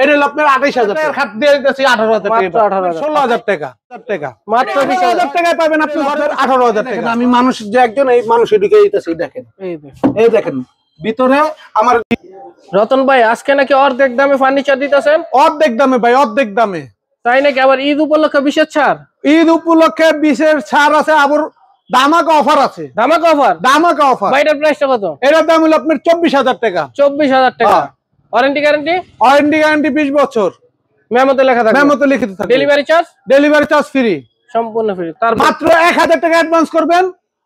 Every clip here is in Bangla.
এটা হলো আপনার 28000 টাকা খাট দিয়ে দিতেছি 18000 টাকা, 16000 টাকা, মাত্র 20000 টাকায় পাবেন আপনি 18000 টাকা। আমি মানুষ যে একজন এই মানুষ ঢুকে দিতেছি, দেখেন এই দেখেন ভিতরে আমার। রতন ভাই আজকে নাকি অর্ধেক দামে ফার্নিচার দিতেছেন? অর্ধেক দামে ভাই, অর্ধেক দামে। তাই নাকি? আবার ঈদ উপলক্ষে বিশেষ ছাড়? ঈদ উপলক্ষে বিশেষ ছাড় আছে, আবার ধামাকা অফার আছে। ধামাকা অফার? ধামাকা অফার। ভাই এটার প্রাইসটা কত? এটার দাম হলো আপনার 24000 টাকা। 24000 টাকা। Warranty guarantee? ওয়ারেন্টি গ্যারান্টি 20 বছর। মেমোতে লেখা থাকবে? মেমোতে লিখিত থাকবে। Delivery charge? Delivery charge free, সম্পূর্ণ ফ্রি। তার মাত্র 1000 টাকা অ্যাডভান্স করবেন,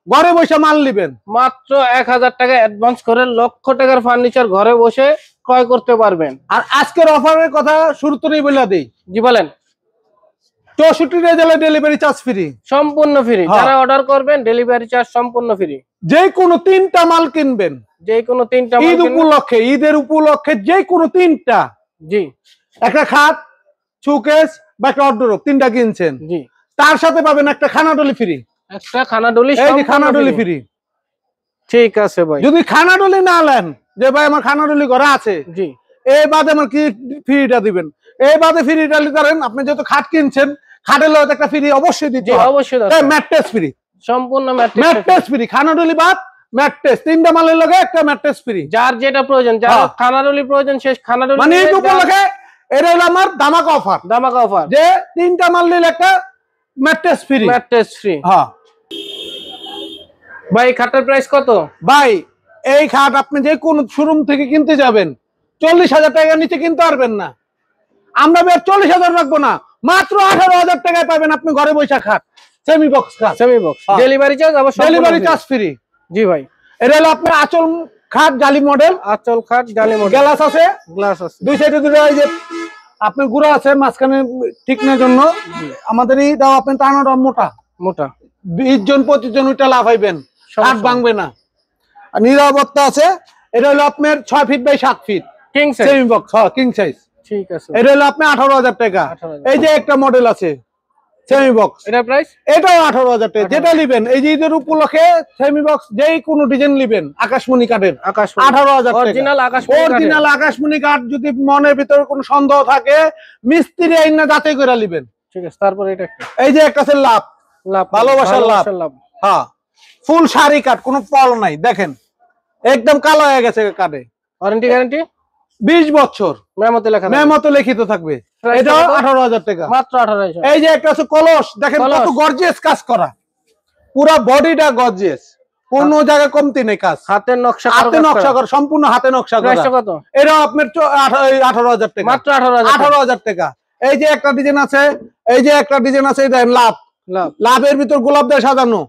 ঘরে বসে মাল নেবেন। মাত্র 1000 টাকা অ্যাডভান্স করে লক্ষ টাকার ফার্নিচার ঘরে বসে ক্রয় করতে পারবেন। আর আজকের অফারের কথা শুরুতেই বলে দেই। জি বলেন। 64 জেলায় ডেলিভারি চার্জ ফ্রি, সম্পূর্ণ ফ্রি। যারা অর্ডার করবেন ডেলিভারি চার্জ সম্পূর্ণ ফ্রি। যে কোনো 3টা মাল কিনবেন, যে কোনো 3টা মাল ঈদ উপলক্ষে, ঈদের উপলক্ষে যে কোনো 3টা, জি, একটা খাট, শোকেস বা একটা ওয়ারড্রোব, 3টা কিনছেন, জি, তার সাথে পাবেন একটা খানাডলি ফ্রি। একটা খানাডলি, এই যে খানাডলি ফ্রি। ঠিক আছে ভাই। যদি খানাডলি না নেন, যে ভাই আমার খানাডলি ঘরে আছে, জি, এই বাদে আমার কি ফ্রিটা দিবেন? এই বাদে ফ্রিটা নিতে পারেন। আপনি যেহেতু খাট কিনছেন, খাটের লগে একটা ফ্রি অবশ্যই দিতে হবে। অবশ্যই এই ম্যাট্রেস ফ্রি, সম্পূর্ণ ম্যাট্রেস ফ্রি, খানাডলি বাদ ম্যাট্রেস, 3টা মালের লগে একটা ম্যাট্রেস ফ্রি। যার যেটা প্রয়োজন, যার খানাডলি প্রয়োজন শেষ খানাডলি। মানে এই উপলক্ষে এটা হলো আমার ধামাকা অফার। ধামাকা অফার, যে 3টা মাল নিলে একটা ম্যাট্রেস ফ্রি। Mattress free. হ্যাঁ ভাই খাটের প্রাইস কত? ভাই এই খাট আপনি যে কোন শোরুম থেকে কিনতে যাবেন 40000 টাকার নিচে কিনতে পারবেন না। আমরা 40000 রাখবো না, মাত্র 18000 টাকায় পাবেন আপনি ঘরে বসে খাট, সেমি বক্স খাট। সেমি বক্স, ডেলিভারি চার্জ আবার ডেলিভারি চার্জ ফ্রি। জি ভাই। এটা হলো আপনার আঁচল খাট, জালি মডেল। আঁচল খাট, জালি মডেল। গ্লাস আছে, গ্লাস আছে দুই সাইডে দুটো। এই যে আপনার গুড়া আছে মাঝখানে ঠিকনার জন্য। আমাদের এই দাও আপনি টানাটা মোটা মোটা, 20 জন 25 জন ওইটা লাভ হইবেন, কাঠ ভাঙবে না। আর নিরাপত্তা আছে। এটা হলো আপনার 6 feet by 7 feet king size semi box. হ্যাঁ কিং সাইজ। ঠিক আছে। এটা হলো আপনি 18000 টাকা। এই যে একটা মডেল আছে সেমি বক্স, এটা প্রাইস? এটাও 18000 টাকা। যেটা নেবেন এই যে ঈদের উপলক্ষে সেমি বক্স যেই কোনো ডিজাইন নেবেন আকাশমণি কাঠের, 18000 টাকা। অরিজিনাল আকাশমণি কাঠ। অরিজিনাল আকাশমণি কাঠ। যদি মনের ভিতরে কোনো সন্দেহ থাকে মিস্ত্রি আইনা যাচাই করে নেবেন। ঠিক আছে। তারপর এটা এই যে একটা আছে লাভ, লাভ, ভালোবাসার লাভ। হ্যাঁ ফুল শাড়ি কাঠ, কোনো পল নাই। দেখেন একদম কালো হয়ে গেছে কাঠে। ওয়ারেন্টি গ্যারান্টি 20 বছর। মেমোতে লেখা, মেমোতে লিখিত থাকবে। এটাও 18000 টাকা, মাত্র 18000। এই যে একটা আছে কলস, দেখেন কত গর্জিয়াস কাজ করা, পুরো বডিটা গর্জিয়াস, কোনো জায়গায় কমতি নেই কাজ। হাতের নকশা, হাতে নকশা করা, সম্পূর্ণ হাতে নকশা করা। প্রাইসটা কত? এটা আপনার 18000 টাকা, মাত্র 18000 টাকা। এই যে একটা ডিজাইন আছে, এই যে একটা ডিজাইন আছে, দেখেন লাভ, লাভের ভিতর গোলাপ দিয়ে সাজানো।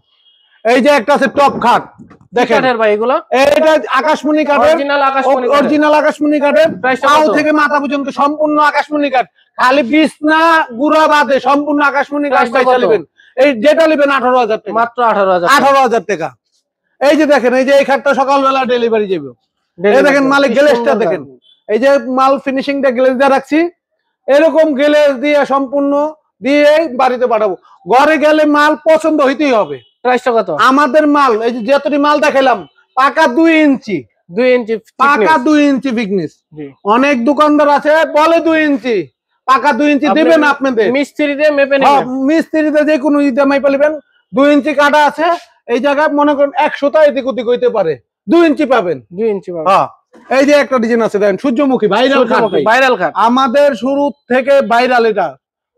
এই যে একটা আছে টপ খাট, দেখেন ভাই এগুলো। এটা আকাশমণি কাঠের, অরিজিনাল আকাশমণি কাঠের, পাও থেকে মাথা পর্যন্ত সম্পূর্ণ আকাশমণি কাঠ। খালি বিছনা গুড়া বাদে সম্পূর্ণ আকাশমণি কাঠ নেবেন। এই যেটা নেবেন 18000 টাকা, মাত্র 18000। 18000 টাকা। এই যে দেখেন, এই যে এই খাটটা সকালবেলা ডেলিভারি যাবে। এই দেখেন মালিক গ্লেজটা দেখেন, এই যে মাল ফিনিশিংটা গ্লেজ দিয়ে রাখছি, এরকম গ্লেজ দিয়ে সম্পূর্ণ দিয়ে বাড়িতে পাঠাবো। ঘরে গেলে মাল পছন্দ হইতেই হবে। প্রাইসটা কত? আমাদের মাল এই যে যতটি মাল দেখাইলাম পাকা 2 ইঞ্চি, 2 ইঞ্চি পাকা 2 ইঞ্চি ফিটনেস। অনেক দোকানদার আছে বলে 2 ইঞ্চি, পাকা 2 ইঞ্চি দিবেন আপনাদের। মিস্ত্রিতে মেপে নেবেন, মিস্ত্রিতে যে কোনো ইতে মাইপা নেবেন। 2 ইঞ্চি কাটা আছে, এই জায়গায় মনে করেন 100টা এদিক ওদিক হইতে পারে, 2 ইঞ্চি পাবেন। 2 ইঞ্চি পাবেন। হ্যাঁ এই যে একটা ডিজাইন আছে দেখেন, সূর্যমুখী ভাইরাল খাট। ভাইরাল খাট আমাদের শুরু থেকে ভাইরাল। এটা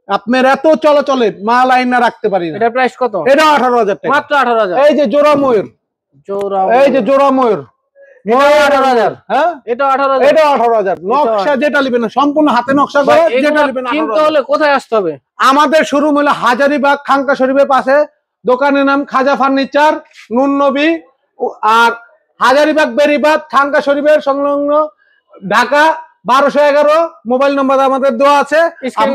আপনার এত চলে মাল আইনা রাখতে পারি না। এটা প্রাইস কত? এটা 18000 টাকা, মাত্র 18000। এই যে জোড়া ময়ূর, এই যে জোড়া ময়ূর, 18000। হ্যাঁ এটা 18000, এটা 18000। নকশা যেটা নেবেন সম্পূর্ণ হাতে নকশা করে, যেটা নেবেন। কিনতে হলে কোথায় আসতে হবে? আমাদের শোরুম হলো হাজারীবাগ খানকা শরীফের পাশে, দোকানের নাম খাজা ফার্নিচার, নুন নবী। আর হাজারীবাগ বেরিবাদ খানকা শরীফের সংলগ্ন, ঢাকা 1211। মোবাইল নাম্বার আমাদের দেওয়া আছে, স্ক্রিন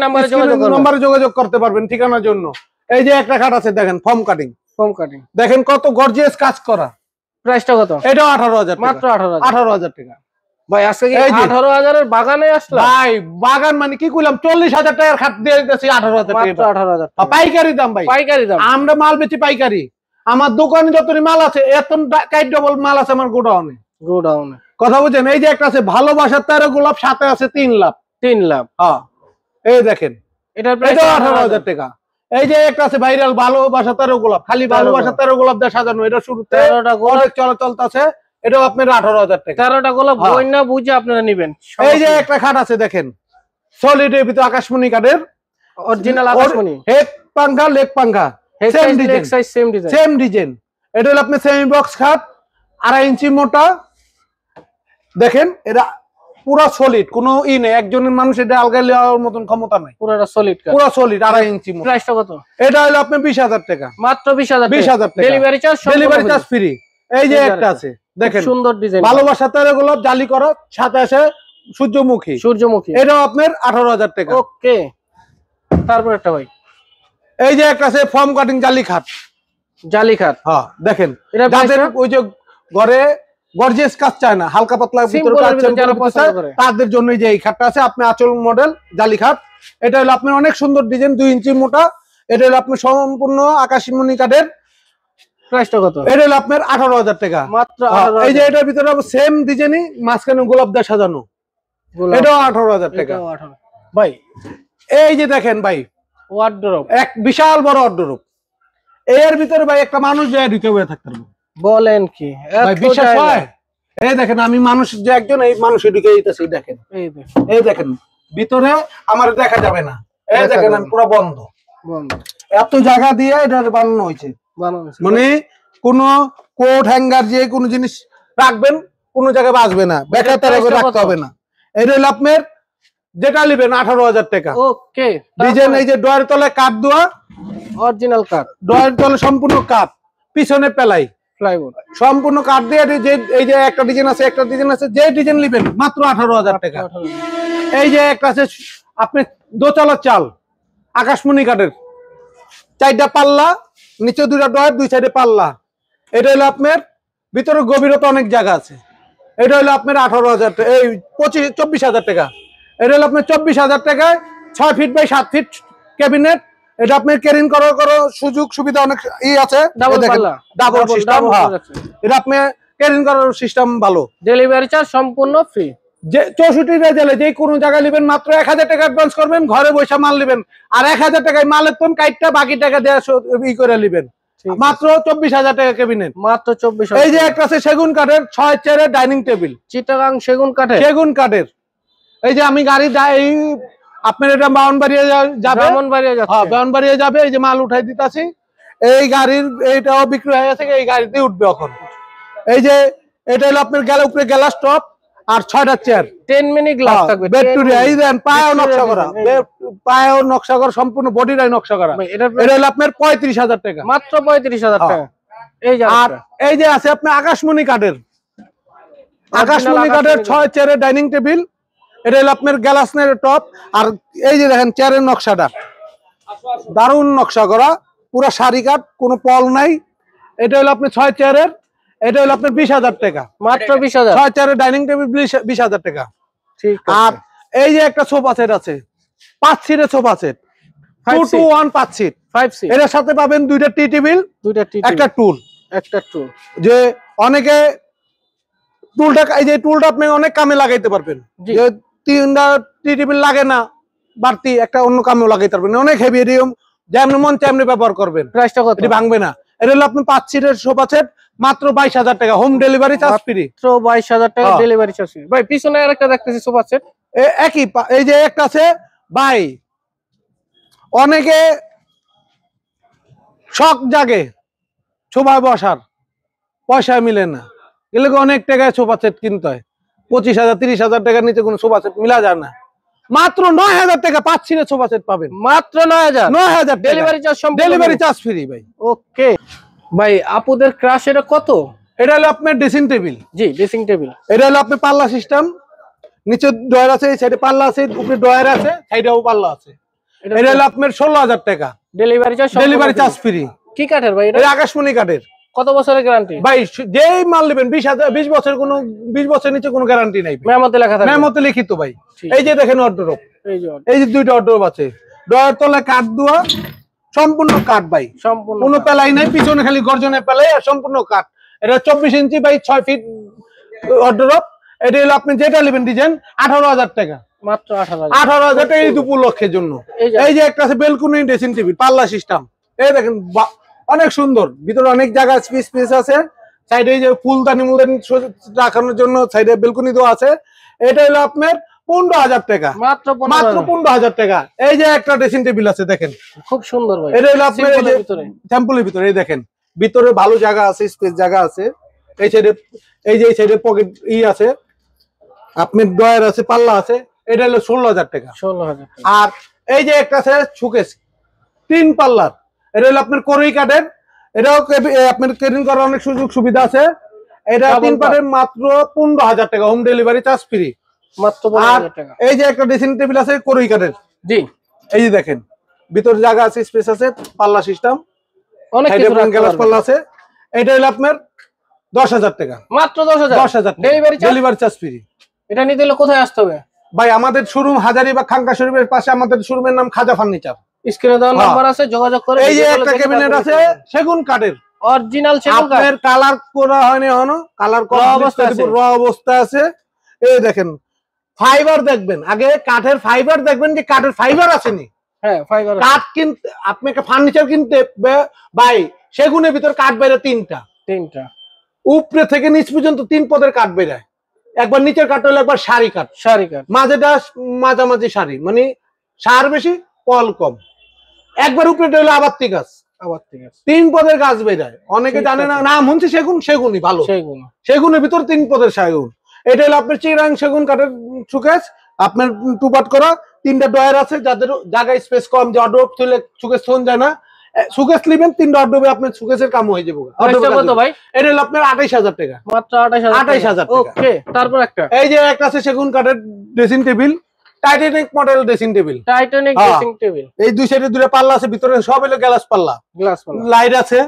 নাম্বারে যোগাযোগ করতে পারবেন ঠিকানার জন্য। এই যে একটা খাট আছে দেখেন, ফর্ম কাটিং, দেখেন কত গর্জিয়াস কাজ করা। প্রাইসটা কত? এটা 18000, মাত্র 18000 টাকা। ভাই আজকে কি 18000 এর বাগানে আসলাম? ভাই বাগান মানে কি কইলাম, 40000 টাকার খাট দিয়ে দিতেছি 18000 টাকা, মাত্র 18000। পাইকারি দাম ভাই, পাইকারি দাম। আমরা মাল বেচি পাইকারি। আমার দোকানে যতটি মাল আছে এত কাইট ডবল মাল আছে আমার গোডাউনে। গোডাউনে কথা বুঝেন। এই যে একটা আছে ভালোবাসার 13 গোলাপ, সাথে আছে 3 লাভ। 3 লাখ। হ্যাঁ এই দেখেন এটার প্রাইস এটা 18,000 টাকা। এই যে একটা আছে ভাইরাল ভালোবাসা 13 গোলাপ, খালি ভালোবাসা 13 গোলাপ দিয়ে সাজানো, এটা শুরুতে 13টা গোলাপ অনেক চলতেছে, এটাও আপনার 18,000 টাকা। 13টা গোলাপ বইনা বুঝে আপনারা নেবেন। এই যে একটা খাট আছে দেখেন, সলিড এর ভিতর আকাশমণি কাঠের, অরিজিনাল আকাশমণি, হেড পাঙ্খা লেগ পাঙ্খা সেম ডিজাইন, সেম ডিজাইন। এটা হলো আপনার সেমি বক্স খাট, 2.5 ইঞ্চি মোটা। দেখেন এটা পুরো সলিড, কোনো নেই, একজনের মানুষ এটা আলগা নেওয়ার মতন ক্ষমতা নাই, পুরোটা সলিড কাঠ, পুরো সলিড 2.5 ইঞ্চি মোটা। প্রাইসটা কত? এটা হলো আপনার 20,000 টাকা, মাত্র 20,000 টাকা। Delivery charge, delivery charge free. এই যে একটা আছে দেখেন, সুন্দর ডিজাইন, ভালোবাসা 13 গোলাপ জালি করা, সাথে আছে সূর্যমুখী, এটাও আপনার 18,000 টাকা। ওকে, তারপর একটা ভাই, এই যে একটা আছে ফর্ম কাটিং জালি খাট, হ্যাঁ দেখেন, যাদের ওই যে ঘরে গর্জিয়াস কাজ চায় না, হালকা পাতলা ভিতরে কাজ চায়, তাদের জন্য যে এই খাটটা আছে, আপনি আঁচল মডেল জালি খাট। এটা হলো আপনার অনেক সুন্দর ডিজাইন, 2 ইঞ্চি মোটা। এটা হলো আপনার সম্পূর্ণ আকাশমণি কাঠের। প্রাইসটা কত? এটা হলো আপনার 18,000 টাকা মাত্র। এই যে এটার ভিতরে সেম ডিজাইনই, মাঝখানে গোলাপ দিয়ে সাজানো, এটাও 18,000 টাকা ভাই। এই যে দেখেন ভাই, ওয়ার্ডরোব, এক বিশাল বড় ওয়ার্ডরোব, এর ভিতরে ভাই একটা মানুষ যায় ঢুকে বসে থাকতে পারবে। বলেন কি ভাই বিশ্বাস হয়? এই দেখেন, আমি মানুষ যে একজন, এই মানুষ ঢুকে যেতেছি, দেখেন এই দেখেন ভিতরে আমার দেখা যাবে না, এই দেখেন আমি পুরো বন্ধ, এত জায়গা দিয়ে এটা বানানো হয়েছে। মানে কোনো কোট হ্যাঙ্গার যে কোনো জিনিস রাখবেন, কোনো জায়গায় বাঁচবে না, বেকার তারা রাখতে হবে না। এটা হলো আপনার যেটা নেবেন 18,000 টাকা। ওকে, ডিজাইন এই যে ডয়ের তলে কাঠ দেওয়া, অরিজিনাল কাঠ, ডয়ের তলে সম্পূর্ণ কাঠ, পিছনে পেলাই প্লাইউড, সম্পূর্ণ কাঠ দিয়ে। এই যে একটা ডিজাইন আছে, একটা ডিজাইন আছে, যে ডিজাইন নেবেন মাত্র 18,000 টাকা। এই যে একটা আছে আপনি দোতলা চাল, আকাশমণি কাঠের, 4টা পাল্লা, নিচে 2টা ডয়ের, 2 সাইডে পাল্লা। এটা হলো আপনার ভিতরে গভীরতা অনেক জায়গা আছে। এটা হলো আপনার 18,000 টাকা, এই 24,000 টাকা। এটা হলো আপনার 24,000 টাকায় 6 ফিট বাই 7 ফিট ক্যাবিনেট। এটা আপনার ক্যারিং করার সুযোগ সুবিধা অনেক আছে, ডাবল সিস্টেম। এটা আপনি ক্যারিং করার সিস্টেম ভালো। ডেলিভারি চার্জ সম্পূর্ণ ফ্রি। যে 64টা জেলে যে কোনো জায়গায় নেবেন, মাত্র 1,000 টাকা অ্যাডভান্স করবেন, ঘরে বসে মাল নেবেন, আর 1,000 টাকায় মালের তোন কাইটটা বাকি টাকা দিয়ে করে নেবেন। মাত্র 24,000 টাকা ক্যাবিনেট, মাত্র 24,000। এই যে একটা আছে সেগুন কাঠের 6 চেয়ারের ডাইনিং টেবিল, চিটাগাং সেগুন কাঠের। এই যে আমি গাড়ি আপনার এটা বাউনবাড়িয়া যাবে, বাউনবাড়িয়া যাবে, এই যে মাল উঠাই দিতেছি, এই গাড়ির এইটাও বিক্রি হয়ে গেছে, এই গাড়িতে উঠবে এখন। এই যে এটা হলো আপনার উপরে গ্লাস টপ আর 6টা চেয়ার, 10 মিনিট গ্লাস থাকবে, ব্যাকটেরিয়া। এই দেন পায়েও নকশা করা, পায়েও নকশা করা, সম্পূর্ণ বডিটাই নকশা করা। এটা হলো আপনার 35,000 টাকা, মাত্র 35,000 টাকা। আর এই যে আছে আপনার আকাশমণি কাঠের, 6 চেয়ারের ডাইনিং টেবিল। এটা হলো আপনার গ্লাসের টপ, আর এই যে দেখেন চেয়ারের নকশাটা দারুণ নকশা করা, পুরো সারি কাঠ, কোনো পল নাই। এটা হলো আপনার 6 চেয়ারের, এটা হলো আপনার 20,000 টাকা, মাত্র 20,000। 6 চেয়ারের ডাইনিং টেবিল 20,000 টাকা। আর এই যে একটা সোফা সেট আছে, 5 সিটের sofa set, 2 to 1 5 seat, 5 seat. এর সাথে পাবেন 2টা টি টেবিল, একটা টুল। যে অনেকে টুলটা, এই যে টুলটা আপনি অনেক কামে লাগাইতে পারবেন, যে 3টা টি টেবিল লাগে না, বাড়তি একটা অন্য কামেও লাগাইতে পারবেন, অনেক হেভি, এরিয়ম যেমন মন তেমনি ব্যবহার করবেন। প্রাইসটা কত? এটি ভাঙবে না। এটা হলো আপনি 5 সিটের সোফা সেট, মাত্র 22,000 টাকা, হোম ডেলিভারি চার্জ ফ্রি। 22,000 টাকা ডেলিভারি চার্জ ফ্রি। ভাই পিছনে আরেকটা দেখতেছি সোফা সেট, একই। এই যে একটা আছে ভাই, অনেকে শখ জাগে সোফায় বসার, পয়সা মিলে না, এগুলো অনেক টাকায় সোফা সেট কিনতে হয়। 25,000 30,000 টাকার নিচে কোনো সোফা সেট মিলা যায় না। মাত্র 9,000 টাকা 5 সিটের সোফা সেট পাবেন, মাত্র 9,000 ডেলিভারি চার্জ ফ্রি ভাই। ওকে ভাই, আপুদের ক্রাশ এটা কত? এটা হলো আপনার ড্রেসিং টেবিল। জি, ড্রেসিং টেবিল। এটা হলো আপনার পাল্লা সিস্টেম, নিচে ডয়ার আছে, এই সাইডে পাল্লা আছে, উপরে ডয়ার আছে, সাইডেও পাল্লা আছে। এটা হলো আপনার 16,000 টাকা, ডেলিভারি চার্জ ফ্রি। কি কাঠের ভাই? এটা আকাশমণি কাঠের। কত বছরের গ্যারান্টি ভাই? যেই মাল নেবেন 20 বছর, কোনো 20 বছরের নিচে কোনো গ্যারান্টি নাই, মেমোতে লেখা থাকে, মেমোতে লিখিত ভাই। এই যে দেখেন ওয়ার্ডরোব, এই যে 2টা ওয়ার্ডরোব আছে, ডয়ার তলে কাঠ দেওয়া, সম্পূর্ণ কাঠ ভাই, সম্পূর্ণ কোনো পেলাই নাই, পিছনে খালি গর্জনে পেলাই, আর সম্পূর্ণ কাঠ। এটা 24 ইঞ্চি বাই 6 ফিট ওয়ার্ডরোব। এটা হলো আপনি যেটা নেবেন ডিজাইন 18,000 টাকা, মাত্র 18,000। 18,000 টাকা এই উপলক্ষের জন্য। এই যে একটা আছে বেলকুনি ড্রেসিং টেবিল পাল্লা সিস্টেম, এই দেখেন অনেক সুন্দর, ভিতরে অনেক জায়গা স্পেস আছে, সাইডে এই যে ফুলদানি মুলদানি রাখানোর জন্য সাইডে বেলকুনি দেওয়া আছে। এটা হলো আপনার 15,000 টাকা, মাত্র 15,000 টাকা। এই যে একটা ড্রেসিং টেবিল আছে দেখেন, খুব সুন্দর ভাই, এটা হলো আপনার এই যে স্যাম্পলের ভিতরে, এই দেখেন ভিতরে ভালো জায়গা আছে, স্পেস জায়গা আছে। এই সাইডে এই যে এই সাইডে পকেট আছে, আপনার ডয়ার আছে, পাল্লা আছে। এটা হলো 16,000 টাকা। 16,000। আর এই যে একটা আছে শোকেস 3 পাল্লার, এটা হলো আপনার কোরই কাঠের, এটাও আপনার ক্যারিং করার অনেক সুযোগ সুবিধা আছে। এটা 3 পাল্লার মাত্র 15,000 টাকা, হোম ডেলিভারি চার্জ ফ্রি, মাত্র 15,000 টাকা। এই যে একটা ড্রেসিং টেবিল আছে কোরই কাঠের, জি এই যে দেখেন ভিতরে জায়গা আছে, স্পেস আছে, পাল্লা সিস্টেম, অনেক কিছু রাখতে গ্লাস পারবেন। পাল্লা আছে। এটা হলো আপনার 10,000 টাকা, মাত্র 10,000। 10,000 ডেলিভারি চার্জ ফ্রি। এটা নিতে হলে কোথায় আসতে হবে ভাই? আমাদের শোরুম হাজারীবাগ খানকা শরীফের পাশে, আমাদের শোরুমের নাম খাজা ফার্নিচার। স্ক্রিনে দেওয়া নাম্বার আছে, যোগাযোগ করে। এই যে একটা ক্যাবিনেট আছে সেগুন কাঠের, অরিজিনাল সেগুন কাঠ, আপনার কালার করা হয়নি এখনো, কালার করা অবস্থা আছে, র অবস্থা আছে। এই দেখেন ফাইবার দেখবেন, আগে কাঠের ফাইবার দেখবেন যে কাঠের ফাইবার আসেনি। হ্যাঁ ফাইবার। কাঠ কিনতে আপনাকে ফার্নিচার কিনতে ভাই, সেগুনের ভিতর কাঠ বেরো তিনটা, উপরে থেকে নিচ পর্যন্ত 3 পদের কাঠ বেরায়। একবার নিচের কাঠ হলো একবার সারি কাঠ, মাঝেটা মাঝামাঝি সারি, মানে সার বেশি ফল কম। একবার উপরে হলো আবাত্তি গাছ, 3 পদের গাছ বেরায়। অনেকে জানে না, নাম শুনছে সেগুনই ভালো, সেগুনের ভিতর 3 পদের সেগুন। এটা হলো আপনার চিরাং সেগুন কাঠের সুকেস, আপনার 2 পার্ট করা, 3টা ডয়ার আছে, যাদের জায়গায় স্পেস কম, যে অর্ডার তুলে সুকেস থন যায় না, সুকেস নেবেন 3টা অর্ডারে আপনার সুকেসের কাম হয়ে যাবে। ভাই এটা হলো আপনার 28,000 টাকা, মাত্র 28,000 টাকা। ওকে, তারপর একটা এই যে একটা আছে সেগুন কাঠের dressing table, Titanic model dressing table, এই দুই সাইডে 2টা পাল্লা আছে, ভিতরে সব হলো গ্লাস পাল্লা, লাইট আছে,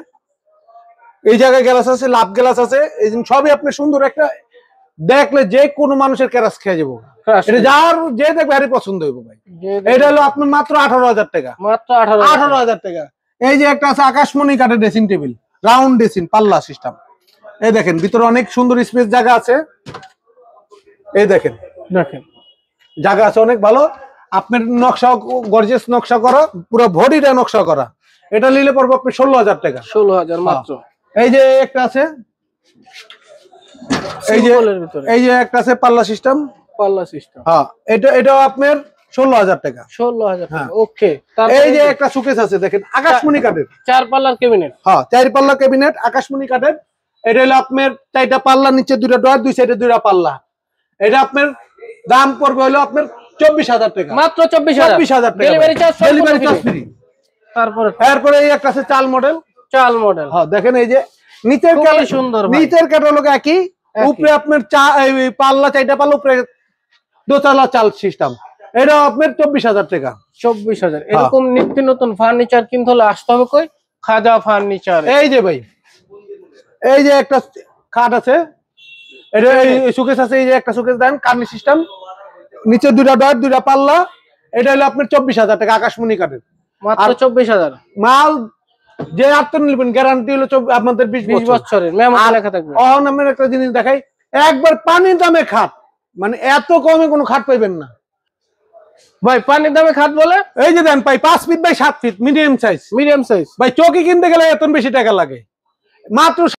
এই জায়গায় গ্লাস আছে, লাভ গ্লাস আছে, এই সবই আপনি সুন্দর একটা, দেখলে যে কোনো মানুষের ক্যারাস খেয়ে যাবো। এটা যার যে দেখবে আরই পছন্দ হইব ভাই। এটা হলো আপনার মাত্র 18,000 টাকা, মাত্র 18,000 টাকা। এই যে একটা আছে আকাশমণি কাঠের ড্রেসিং টেবিল, রাউন্ড ড্রেসিং পাল্লা সিস্টেম, এই দেখেন ভিতরে অনেক সুন্দর স্পেস জায়গা আছে। এই দেখেন জায়গা আছে অনেক ভালো, আপনার নকশা গর্জিয়াস নকশা করা, পুরো বডিটা নকশা করা। এটা নিলে পড়বে আপনি 16,000 টাকা, 16,000 মাত্র। এই যে একটা আছে, এই যে একটা আছে পাল্লা সিস্টেম, হ্যাঁ এটাও আপনার 16,000 টাকা, 16,000 টাকা। ওকে, এই যে একটা সুকেস আছে দেখেন আকাশমণি কাঠের, 4 পাল্লার ক্যাবিনেট, হ্যাঁ 4 পাল্লা ক্যাবিনেট আকাশমণি কাঠের। এটা হলো আপনার 4টা পাল্লা, নিচে 2টা ডয়ার, 2 সাইডে 2টা পাল্লা। এটা আপনার দাম পড়বে হলো আপনার 24,000 টাকা, মাত্র 24,000 টাকা, ডেলিভারি চার্জ ফ্রি। তারপরে এই একটা আছে চাল মডেল, হ্যাঁ দেখেন এই যে নিচের সুন্দর, নিচের ক্যাটালগ একই, উপরে আপনার পাল্লা 4টা পাল্লা, উপরে দোতলা চাল সিস্টেম। এটা আপনার 24,000 টাকা, 24,000। এরকম নিত্য নতুন ফার্নিচার কিনতে হলে আসতে হবে কই? খাজা ফার্নিচার। এই যে ভাই, এই যে একটা খাট আছে, এটা সুকেস আছে, এই যে একটা সুকেস দেন কার্নি সিস্টেম, নিচে 2টা ডয়ার, 2টা পাল্লা। এটা হলো আপনার 24,000 টাকা, আকাশমণি কাঠের, মাত্র 24,000। মাল যে আপনি নেবেন গ্যারান্টি হলো আপনাদের 20 বছরের, মেমোরি লেখা থাকবে। নামের একটা জিনিস দেখাই, একবার পানির দামে খাট, মানে এত কমে কোনো খাট পাইবেন না ভাই। পানির দামে খাট বলে এই যে দেন পাই 5 feet by 7 feet, medium size ভাই। চৌকি কিনতে গেলে এত বেশি টাকা লাগে, মাত্র